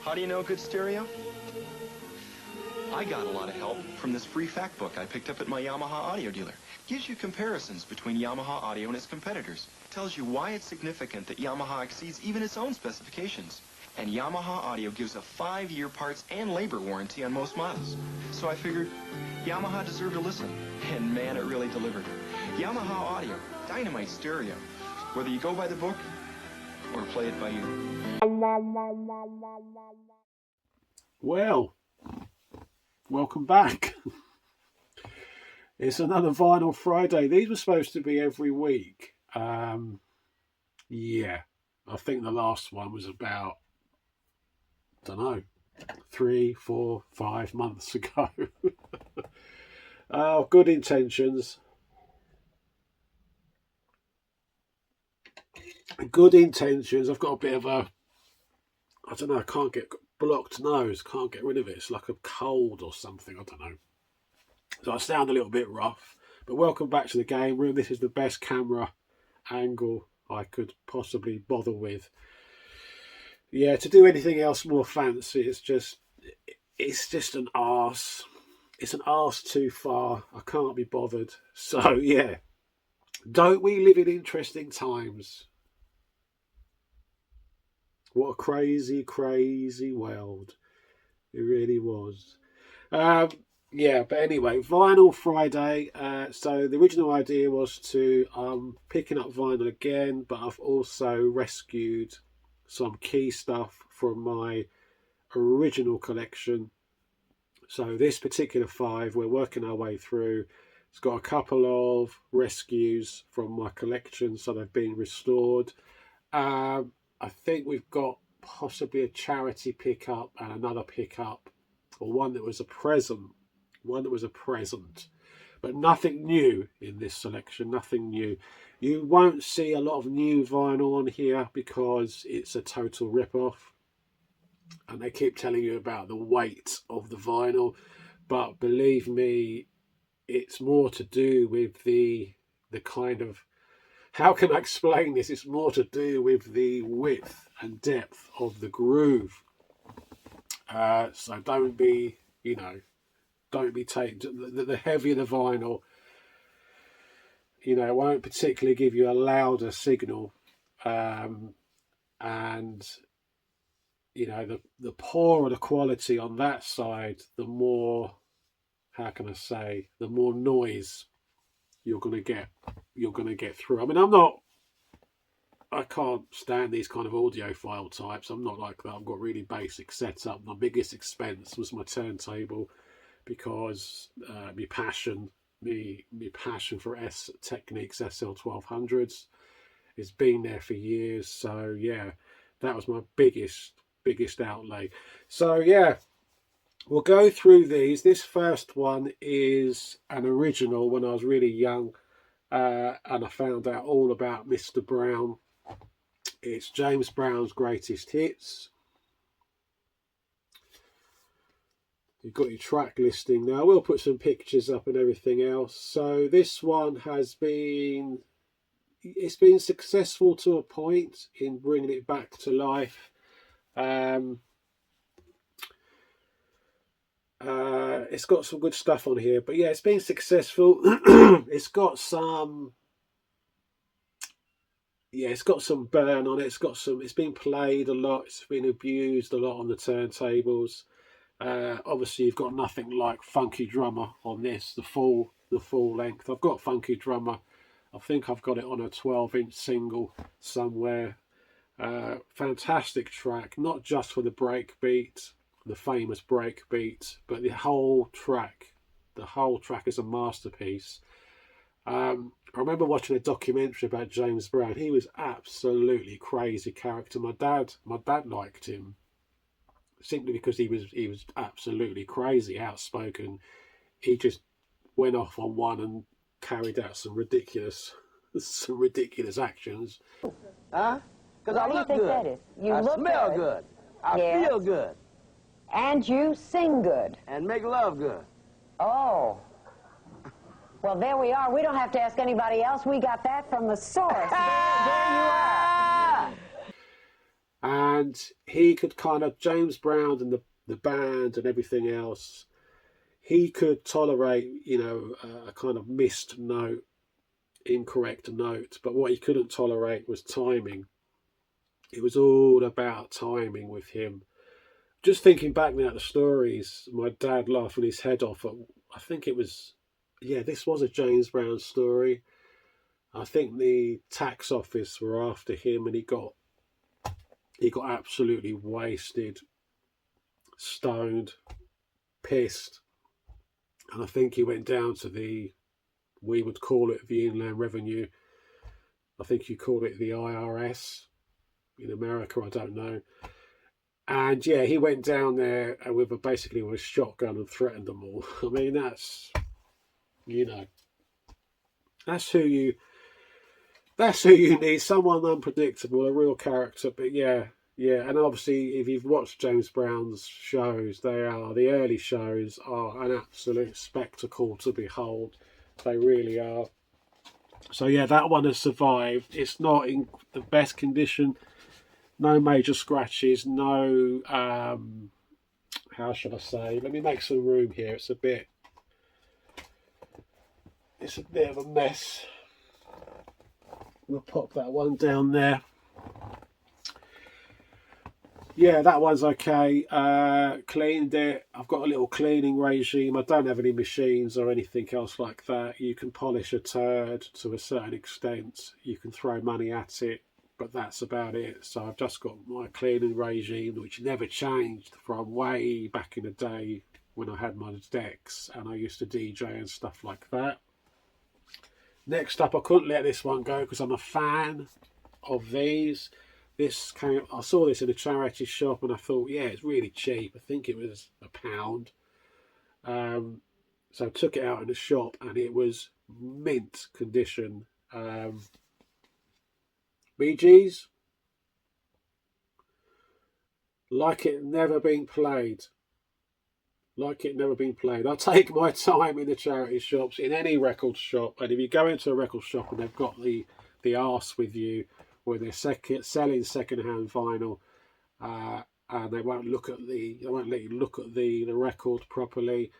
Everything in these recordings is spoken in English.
How do you know good stereo? I got a lot of help from this free fact book I picked up at my Yamaha audio dealer. Gives you comparisons between Yamaha audio and its competitors. Tells you why it's significant that Yamaha exceeds even its own specifications. And Yamaha audio gives a 5-year parts and labor warranty on most models. So I figured Yamaha deserved a listen. And man, it really delivered. Yamaha audio, dynamite stereo. Whether you go by the book or play it by ear. Well, welcome back. It's another Vinyl Friday. These were supposed to be every week. Yeah, I think the last one was about, I don't know, 3, 4, 5 months ago. Oh, good intentions. Good intentions. I've got a bit of a, I don't know, I can't get blocked nose. Can't get rid of it. It's like a cold or something. I don't know. So I sound a little bit rough. But welcome back to the game room. This is the best camera angle I could possibly bother with. Yeah, to do anything else more fancy, it's just an arse. It's an arse too far. I can't be bothered. So yeah, don't we live in interesting times? What a crazy, crazy world it really was. Yeah, but anyway, Vinyl Friday. So the original idea was to picking up vinyl again, but I've also rescued some key stuff from my original collection. So this particular 5, we're working our way through. It's got a couple of rescues from my collection, so they've been restored. I think we've got possibly a charity pickup and another pickup, or one that was a present. But nothing new in this selection, nothing new. You won't see a lot of new vinyl on here because it's a total rip-off. And they keep telling you about the weight of the vinyl. But believe me, it's more to do with the kind of, how can I explain this? It's more to do with the width and depth of the groove. So don't be, don't be taken. The heavier the vinyl, it won't particularly give you a louder signal. And, the poorer the quality on that side, the more, how can I say, the more noise you're going to get through. I mean, I can't stand these kind of audiophile types. I'm not like that. I've got really basic setup. My biggest expense was my turntable, because my passion for Technics SL1200s has been there for years. So yeah, that was my biggest outlay. So yeah, we'll go through these. This first one is an original when I was really young, and I found out all about Mr. Brown. It's James Brown's Greatest Hits. You've got your track listing now. We'll put some pictures up and everything else. So this one it's been successful to a point in bringing it back to life. It's got some good stuff on here, but yeah, it's been successful. It's got some burn on it. It's been played a lot. It's been abused a lot on the turntables. Obviously, you've got nothing like Funky Drummer on this, the full length. I've got Funky Drummer. I think I've got it on a 12-inch single somewhere. Fantastic track, not just for the breakbeat, the famous breakbeat, but the whole track. The whole track is a masterpiece. I remember watching a documentary about James Brown. He was absolutely crazy character. My dad liked him simply because he was absolutely crazy, outspoken. He just went off on one and carried out some ridiculous actions. Huh? Because I look good. That is? You I smell good. I feel good. And you sing good. And make love good. Oh. Well, there we are. We don't have to ask anybody else. We got that from the source. There you are. And he could kind of, James Brown and the band and everything else, he could tolerate, you know, a kind of missed note, incorrect note, but what he couldn't tolerate was timing. It was all about timing with him. Just thinking back now at the stories, my dad laughing his head off at, I think it was, yeah, this was a James Brown story. I think the tax office were after him, and he got absolutely wasted, stoned, pissed, and I think he went down to we would call it the Inland Revenue. I think you call it the IRS in America, I don't know. And yeah, he went down there with a shotgun and threatened them all. I mean, that's, you know, that's who you need, someone unpredictable, a real character. But yeah, and obviously if you've watched James Brown's shows, the early shows are an absolute spectacle to behold. They really are. So yeah, that one has survived. It's not in the best condition. No major scratches, no, how should I say? Let me make some room here. It's a bit of a mess. We'll pop that one down there. Yeah, that one's okay. Cleaned it. I've got a little cleaning regime. I don't have any machines or anything else like that. You can polish a turd to a certain extent. You can throw money at it, but that's about it. So I've just got my cleaning regime, which never changed from way back in the day when I had my decks and I used to DJ and stuff like that. Next up, I couldn't let this one go because I'm a fan of these. I saw this in a charity shop and I thought, yeah, it's really cheap. I think it was £1. So I took it out in the shop and it was mint condition. Bee Gees, like it never been played. Like it never been played. I take my time in the charity shops, in any record shop, and if you go into a record shop and they've got the arse with you, where they're selling second-hand vinyl, and they won't let you look at the record properly,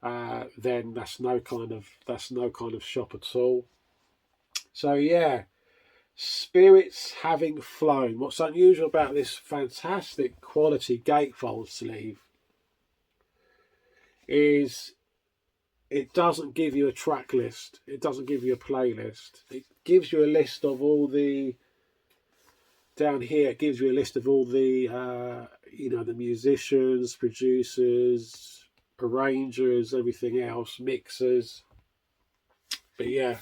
then that's no kind of shop at all. So yeah, spirits having flown. What's unusual about this fantastic quality gatefold sleeve is it doesn't give you a track list. It doesn't give you a playlist. It gives you a list of all the, down here, it gives you a list of all the, the musicians, producers, arrangers, everything else, mixers. But yeah,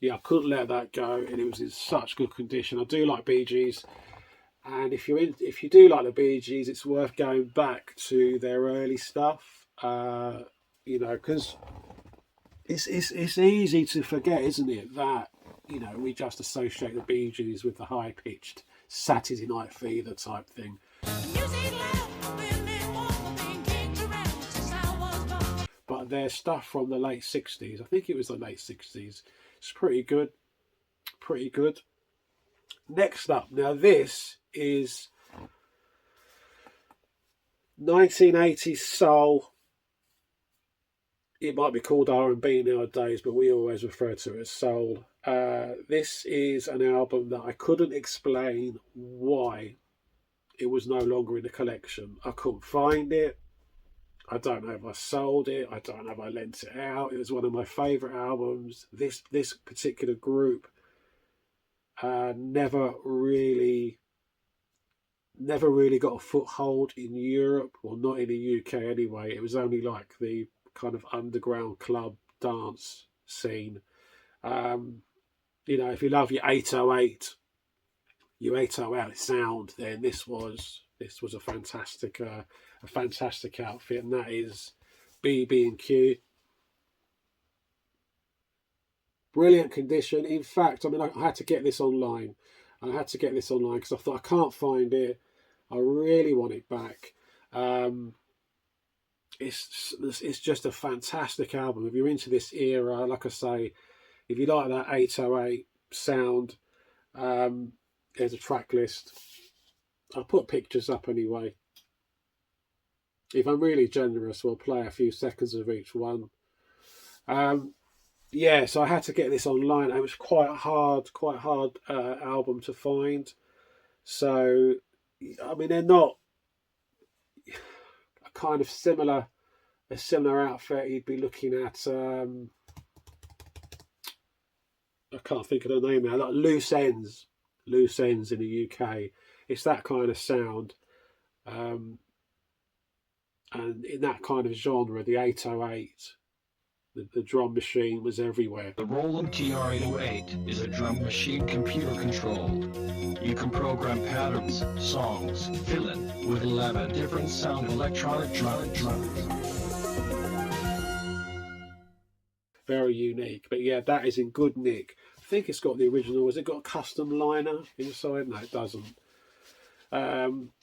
I couldn't let that go, and it was in such good condition. I do like Bee Gees, and if you do like the Bee Gees, it's worth going back to their early stuff. Because it's easy to forget, isn't it, that we just associate the Bee Gees with the high pitched Saturday Night Fever type thing. But their stuff from the late 60s, I think it was the late 60s, it's pretty good. Next up, now this is 1980s soul. It might be called R&B nowadays, but we always refer to it as soul. This is an album that I couldn't explain why it was no longer in the collection. I couldn't find it. I don't know if I sold it. I don't know if I lent it out. It was one of my favourite albums. This particular group never really got a foothold in Europe, or not in the UK anyway. It was only like the kind of underground club dance scene. If you love your 808 sound, then this was a fantastic outfit, and that is BB&Q. Brilliant condition. In fact, I had to get this online. Because I thought, I can't find it. I really want it back. It's just a fantastic album. If you're into this era, like I say, if you like that 808 sound, there's a track list. I'll put pictures up anyway. If I'm really generous, we'll play a few seconds of each one. Yeah, so I had to get this online. It was quite a hard album to find. So, I mean, they're not a kind of a similar outfit. You'd be looking at, I can't think of the name now, like Loose Ends in the UK. It's that kind of sound. And in that kind of genre, the 808, the drum machine was everywhere. The Roland TR-808 is a drum machine computer controlled. You can program patterns, songs, fill in with 11 different sound electronic drums. Very unique. But yeah, that is in good nick. I think it's got the original. Has it got a custom liner inside? No, it doesn't.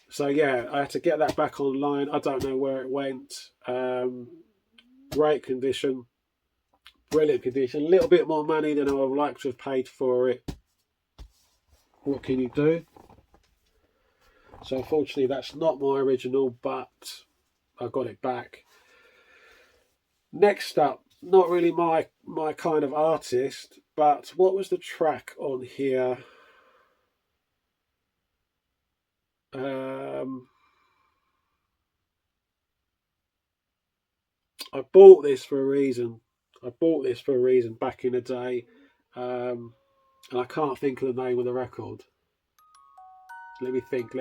So yeah, I had to get that back online. I don't know where it went. Great condition. Brilliant condition. A little bit more money than I would have liked to have paid for it. What can you do? So unfortunately that's not my original, but I got it back. Next up, not really my kind of artist, but what was the track on here? I bought this for a reason. Back in the day, and I can't think of the name of the record. Let me think.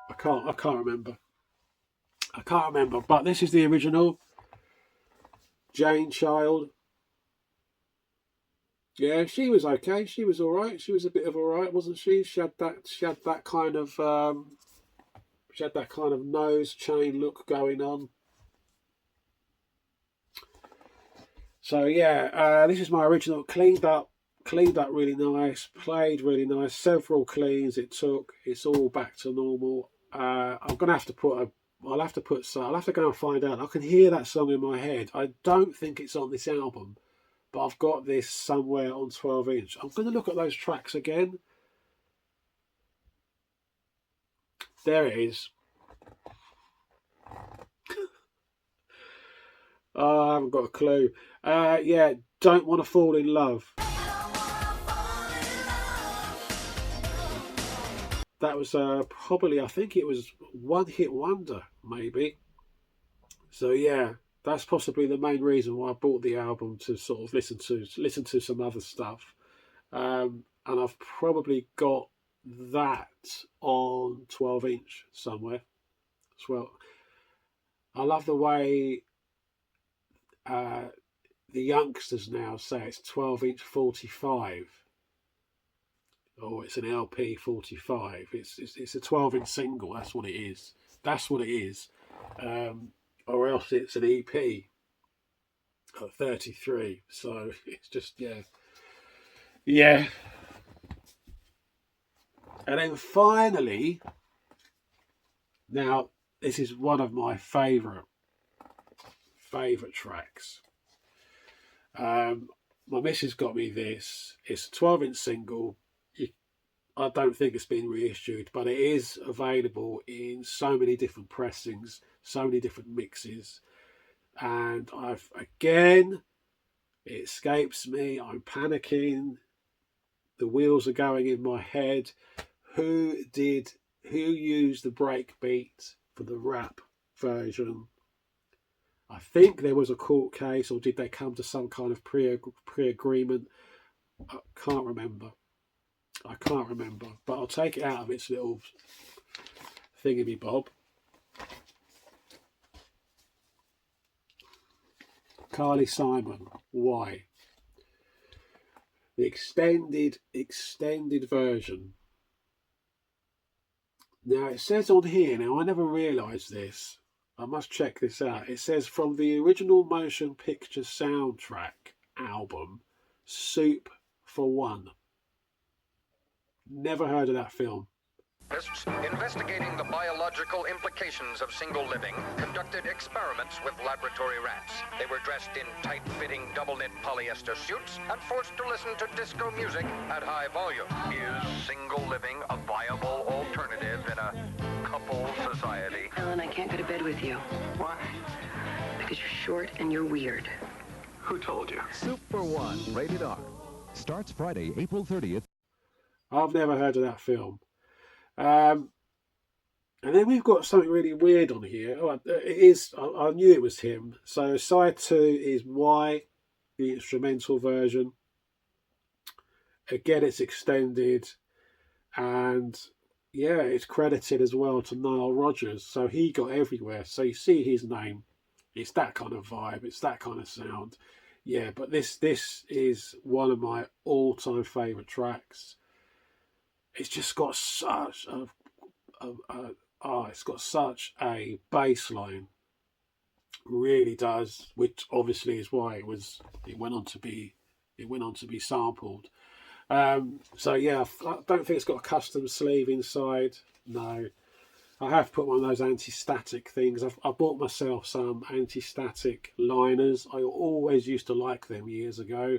I can't remember. But this is the original. Jane Child. Yeah, she was okay. She was all right. She was a bit of all right, wasn't she? She had that kind of nose chain look going on. So yeah, this is my original. Cleaned up really nice. Played really nice. Several cleans it took. It's all back to normal. I'm gonna have to I'll have to go and find out. I can hear that song in my head. I don't think it's on this album, but I've got this somewhere on 12-inch. I'm going to look at those tracks again. There it is. Oh, I haven't got a clue. Yeah, Don't Want to Fall in Love. That was probably, I think it was one hit wonder, maybe. So yeah, that's possibly the main reason why I bought the album, to sort of listen to some other stuff. And I've probably got that on 12-inch somewhere as well. I love the way the youngsters now say it's 12-inch 45. Oh, it's an LP 45. It's a 12-inch single. That's what it is. Or else it's an EP at 33. So it's just yeah. And then finally, now this is one of my favourite tracks. My missus got me this. It's a 12-inch single. I don't think it's been reissued, but it is available in so many different pressings, so many different mixes. And it escapes me. I'm panicking. The wheels are going in my head. Who used the break beat for the rap version? I think there was a court case, or did they come to some kind of pre-agreement? I can't remember, but I'll take it out of its little thingy-bob. Carly Simon, Why? The extended version. Now it says on here, now I never realised this, I must check this out. It says from the original motion picture soundtrack album, Soup for One. Never heard of that film. Investigating the biological implications of single living, conducted experiments with laboratory rats. They were dressed in tight-fitting double-knit polyester suits and forced to listen to disco music at high volume. Is single living a viable alternative in a couple society? Alan, I can't go to bed with you. Why? Because you're short and you're weird. Who told you? Super 1, rated R. Starts Friday, April 30th. I've never heard of that film. And then we've got something really weird on here. Oh, it is. I knew it was him. So side 2 is Y, the instrumental version. Again, it's extended, and yeah, it's credited as well to Nile Rodgers. So he got everywhere. So you see his name. It's that kind of vibe. It's that kind of sound. Yeah, but this is one of my all-time favourite tracks. It's just got such it's got such a bass line. Really does, which obviously is why it went on to be sampled. So yeah, I don't think it's got a custom sleeve inside. No, I have put one of those anti-static things. I've bought myself some anti-static liners. I always used to like them years ago.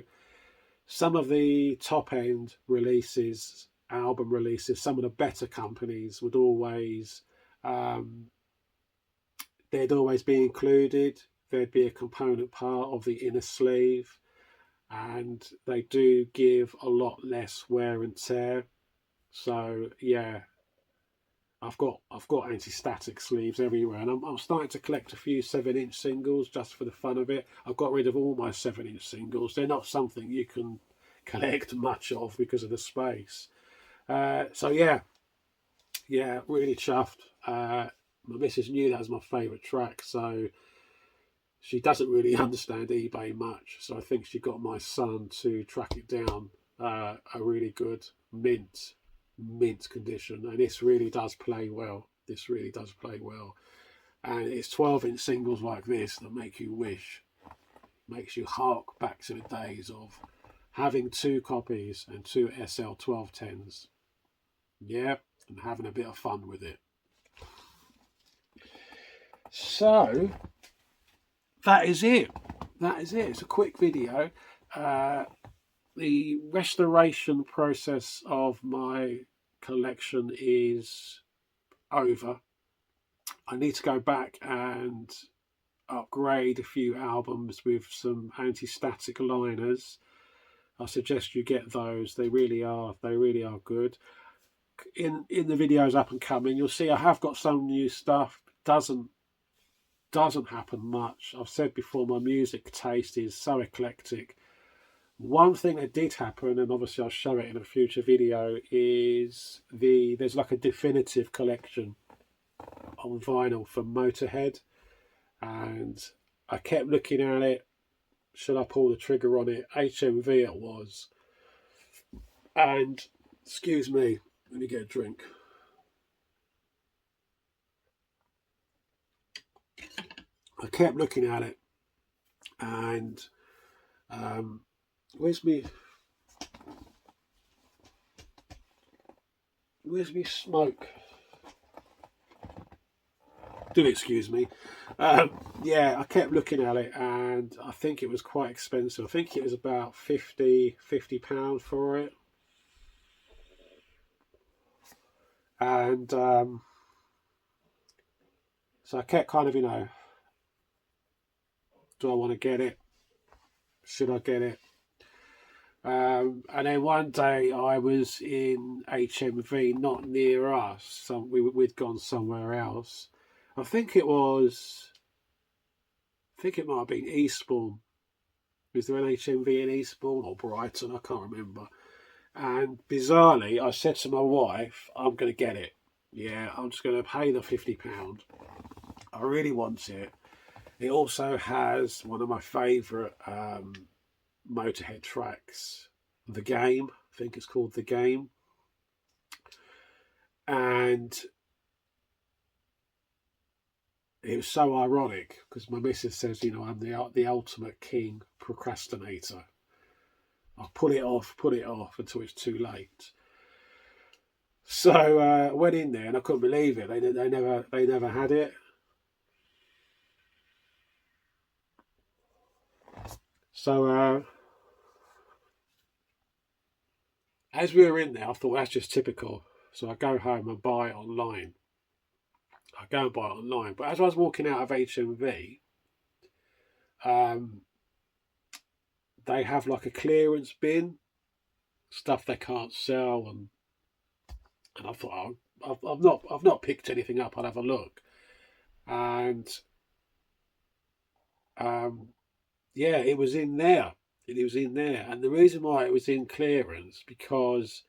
Some of the top end releases, album releases, some of the better companies would always they'd always be included. There'd be a component part of the inner sleeve, and they do give a lot less wear and tear. So yeah, I've got anti-static sleeves everywhere, and I'm starting to collect a few 7-inch singles just for the fun of it. I've got rid of all my 7-inch singles. They're not something you can collect much of because of the space. So yeah, really chuffed. My missus knew that was my favourite track, so she doesn't really understand eBay much. So I think she got my son to track it down, a really good mint condition, and this really does play well. And it's 12-inch singles like this that make you wish, makes you hark back to the days of having 2 copies and 2 SL 1210s. Yeah, and having a bit of fun with it. So that is it. It's a quick video. The restoration process of my collection is over. I need to go back and upgrade a few albums with some anti-static liners. I suggest you get those. They really are good. In the videos up and coming, you'll see I have got some new stuff. Doesn't happen much. I've said before, my music taste is so eclectic. One thing that did happen, and obviously I'll show it in a future video, is there's like a definitive collection on vinyl from Motorhead, and I kept looking at it. Should I pull the trigger on it? HMV it was. And excuse me, let me get a drink. I kept looking at it, and where's me smoke? Do excuse me. Yeah, I kept looking at it, and I think it was quite expensive. I think it was about £50 for it. And so I kept kind of, do I want to get it? Should I get it? And then one day I was in HMV, not near us. We'd gone somewhere else. I think it might have been Eastbourne. Is there an HMV in Eastbourne or Brighton? I can't remember. And bizarrely, I said to my wife, I'm going to get it. Yeah, I'm just going to pay the £50. I really want it. It also has one of my favourite Motorhead tracks, The Game. I think it's called The Game. And it was so ironic because my missus says, I'm the ultimate king procrastinator. I'll put it off until it's too late. So I went in there and I couldn't believe it. They never had it. So as we were in there, I thought that's just typical. So I go home and buy it online. I go and buy it online. But as I was walking out of HMV, they have like a clearance bin, stuff they can't sell, and I thought, oh, I've not picked anything up. I'll have a look, and yeah, it was in there. It was in there, and the reason why it was in clearance because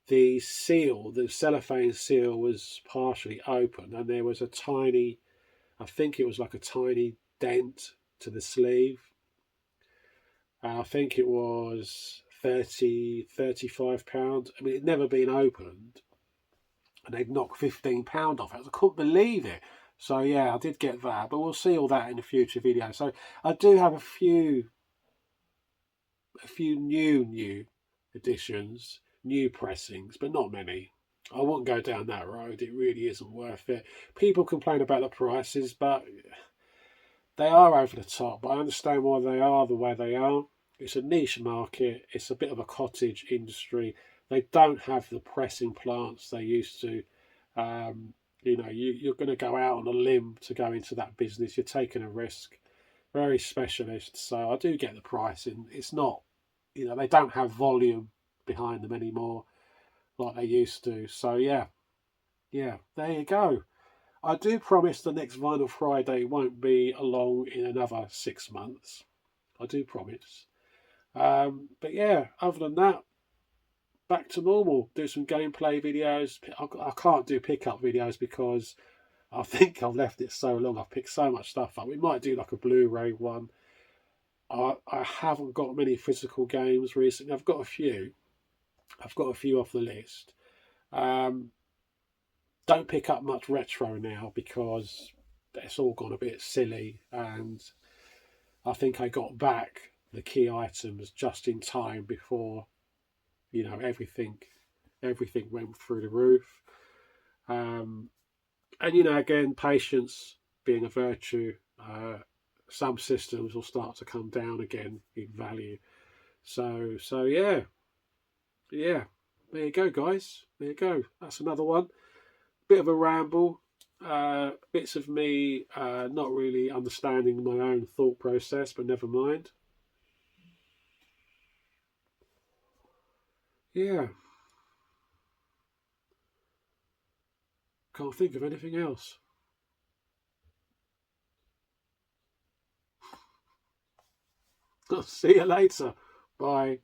the seal, the cellophane seal, was partially open, and there was a tiny, I think it was like a tiny dent to the sleeve. I think it was 30, £35. I mean, it'd never been opened, and they'd knocked £15 off it. I couldn't believe it. So yeah, I did get that, but we'll see all that in a future video. So I do have a few new editions, new pressings, but not many. I wouldn't go down that road. It really isn't worth it. People complain about the prices, but they are over the top. But I understand why they are the way they are. It's a niche market. It's a bit of a cottage industry. They don't have the pressing plants they used to. You know, you're going to go out on a limb to go into that business. You're taking a risk. Very specialist. So I do get the pricing. It's not, you know, they don't have volume behind them anymore like they used to. So yeah, there you go. I do promise the next Vinyl Friday won't be along in another 6 months. I do promise. But yeah, other than that, back to normal. Do some gameplay videos. I can't do pickup videos because I think I've left it so long. I've picked so much stuff up. We might do like a Blu-ray one. I haven't got many physical games recently. I've got a few. I've got a few off the list. Don't pick up much retro now because it's all gone a bit silly, and I think I got back the key items just in time before, you know, everything went through the roof. And you know, again, patience being a virtue. Some systems will start to come down again in value. So yeah. There you go, guys. There you go. That's another one. Bit of a ramble. Bits of me not really understanding my own thought process, but never mind. Yeah. Can't think of anything else. I'll see you later. Bye.